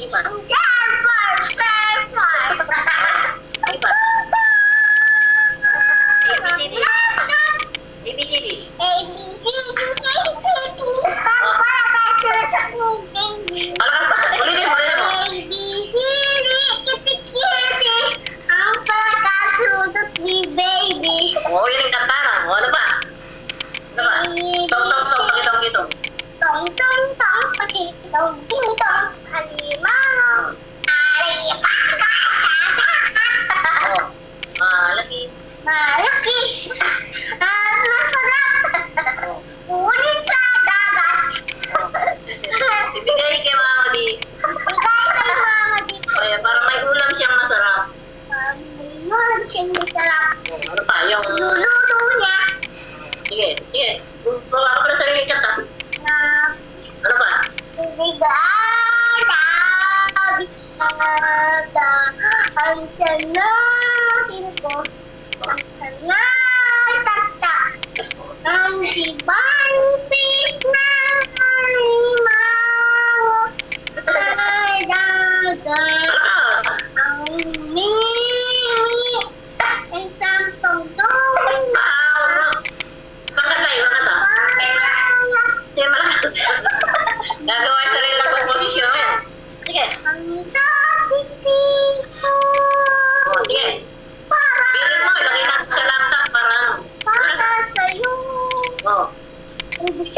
sige pa. Sige pa. ABCD. ABCD. Malakas pa. Ulitin mo, ulitin mo. Oo, yun yung kanta na. O, ano pa? Ano pa? Tong, tong, tong. Pakitong, kitong. Tong tong tong pakitong kitong alimango Oo. Malaki. malaki at masarap ulit sa dagat Ibigay kay Mama Di. bigay kay Mama Di O, yan, para may ulam siyang masarap. mayroon siyang masarap O, ano pa? Yung... luluto niya Sige, sige. Bawa ka pala sarili kanta. na Ano pa? bibigay sabi nada ang sanosin ko ang sanay tata ang sibang ng alimango sa dagat ang mimi isang tungtong Kakanta yun, kakanta. Sige, malakas. Gagawa yung sarili ng komposisyon mo yan. Sige. ang sabi O, sige. Pilit mo, ilagay natin sa laptop para ano. para sa'yo O. Ibig